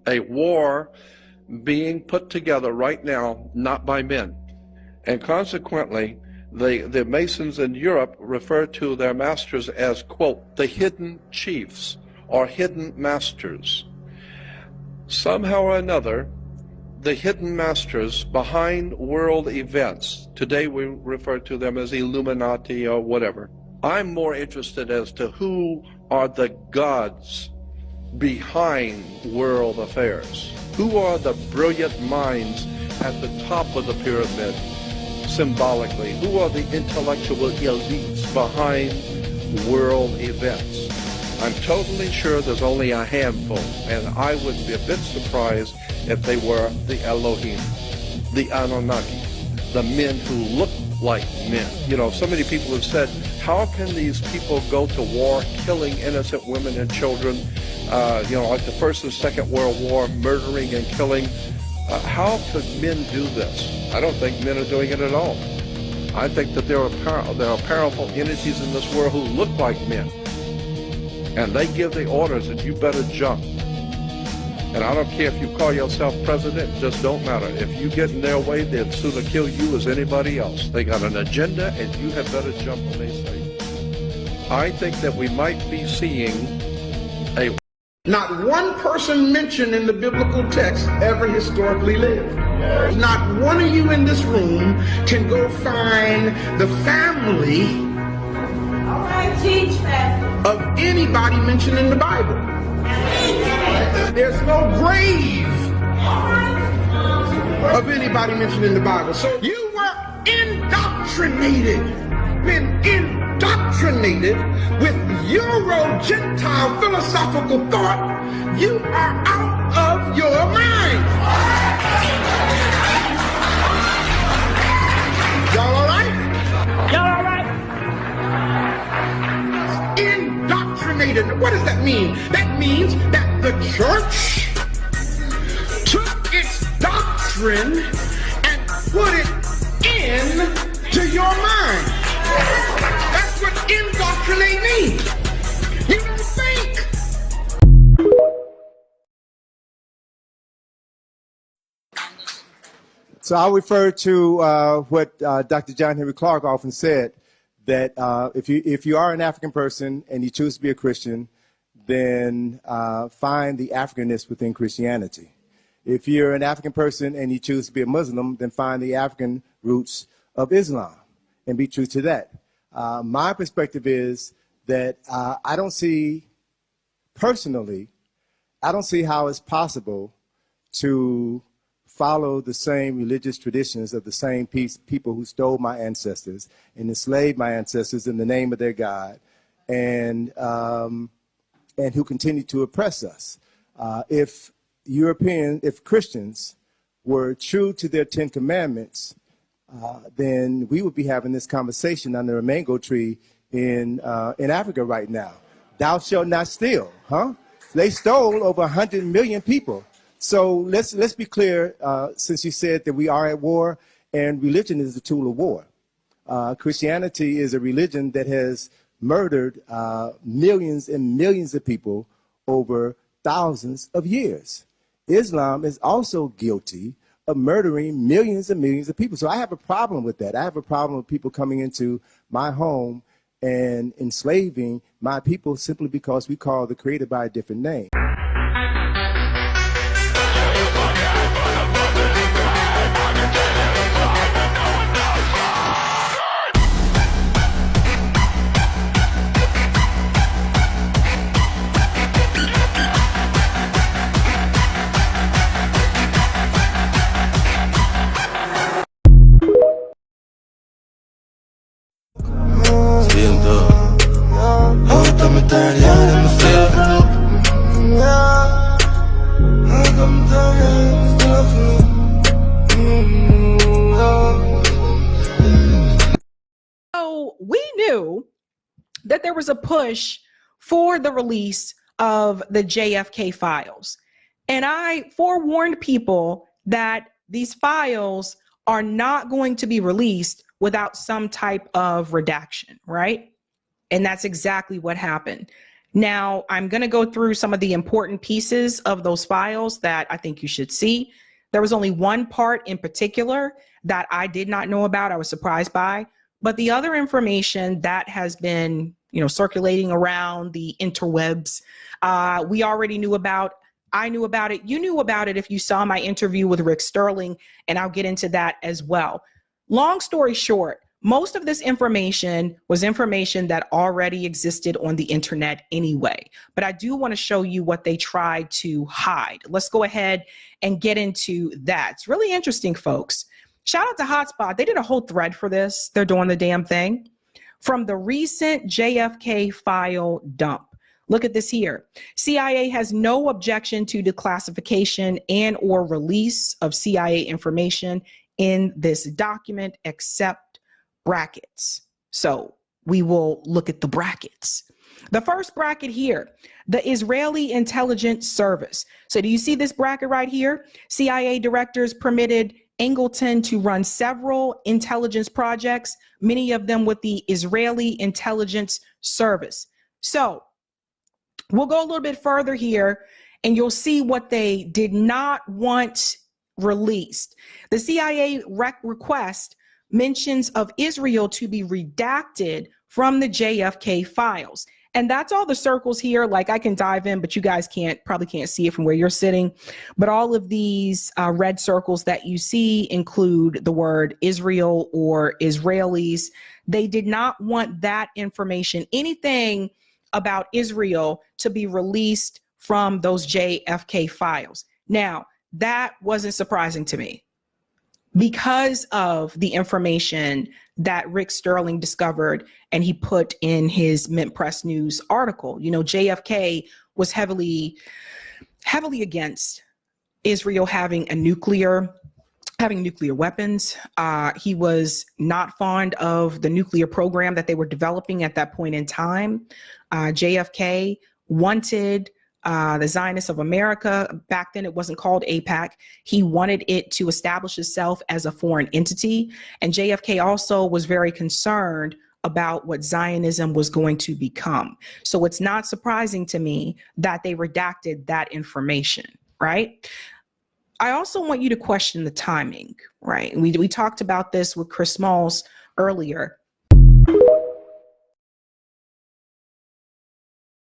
a war being put together right now, not by men. And consequently, the Masons in Europe refer to their masters as, quote, the hidden chiefs or hidden masters. Somehow or another, the hidden masters behind world events, today we refer to them as Illuminati or whatever. I'm more interested as to who are the gods behind world affairs. Who are the brilliant minds at the top of the pyramid, symbolically? Who are the intellectual elites behind world events? I'm totally sure there's only a handful, and I would be a bit surprised if they were the Elohim, the Anunnaki, the men who look like men. You know, so many people have said, how can these people go to war killing innocent women and children, like the First and Second World War, murdering and killing? How could men do this? I don't think men are doing it at all. I think that there are powerful entities in this world who look like men, and they give the orders that you better jump. And I don't care if you call yourself president, it just don't matter. If you get in their way, they'd sooner kill you as anybody else. They got an agenda, and you had better jump when they say. I think that we might be seeing Not one person mentioned in the biblical text ever historically lived. Not one of you in this room can go find the family of anybody mentioned in the Bible. There's no grave of anybody mentioned in the Bible. So you were indoctrinated, been indoctrinated with Euro-Gentile philosophical thought. You are out of your mind. Y'all all right? Y'all all right? Indoctrinated. What does that mean? That means that the church took its doctrine and put it into your mind. That's what indoctrinate means. You don't think. So I'll refer to what Dr. John Henry Clarke often said, that if you are an African person and you choose to be a Christian, then find the Africanness within Christianity. If you're an African person and you choose to be a Muslim, then find the African roots of Islam and be true to that. My perspective is that I don't see how it's possible to follow the same religious traditions of the same people who stole my ancestors and enslaved my ancestors in the name of their God, and who continue to oppress us. If Christians were true to their 10 Commandments, then we would be having this conversation under a mango tree in Africa right now. Thou shalt not steal, huh? They stole over 100 million people. So let's be clear, since you said that we are at war, and religion is a tool of war. Christianity is a religion that has murdered millions and millions of people over thousands of years. Islam is also guilty of murdering millions and millions of people. So I have a problem with that. I have a problem with people coming into my home and enslaving my people simply because we call the Creator by a different name. So we knew that there was a push for the release of the JFK files. And I forewarned people that these files are not going to be released without some type of redaction, right? And that's exactly what happened. Now, I'm going to go through some of the important pieces of those files that I think you should see. There was only one part in particular that I did not know about. I was surprised by, but the other information that has been, circulating around the interwebs, we already knew about. I knew about it. You knew about it if you saw my interview with Rick Sterling, and I'll get into that as well. Long story short, most of this information was information that already existed on the internet anyway, but I do want to show you what they tried to hide. Let's go ahead and get into that. It's really interesting, folks. Shout out to Hotspot. They did a whole thread for this. They're doing the damn thing. From the recent JFK file dump. Look at this here. CIA has no objection to declassification and or release of CIA information in this document except brackets. So we will look at the brackets. The first bracket here, the Israeli Intelligence Service. So do you see this bracket right here? CIA directors permitted Angleton to run several intelligence projects, many of them with the Israeli Intelligence Service. So we'll go a little bit further here and you'll see what they did not want released. The CIA request mentions of Israel to be redacted from the JFK files. And that's all the circles here. Like I can dive in, but you guys probably can't see it from where you're sitting. But all of these red circles that you see include the word Israel or Israelis. They did not want that information, anything about Israel, to be released from those JFK files. Now, that wasn't surprising to me because of the information that Rick Sterling discovered and he put in his Mint Press News article. JFK was heavily against Israel having nuclear weapons. He was not fond of the nuclear program that they were developing at that point in time. JFK wanted the Zionists of America, back then it wasn't called AIPAC. He wanted it to establish itself as a foreign entity. And JFK also was very concerned about what Zionism was going to become. So it's not surprising to me that they redacted that information, right? I also want you to question the timing, right? We talked about this with Chris Smalls earlier.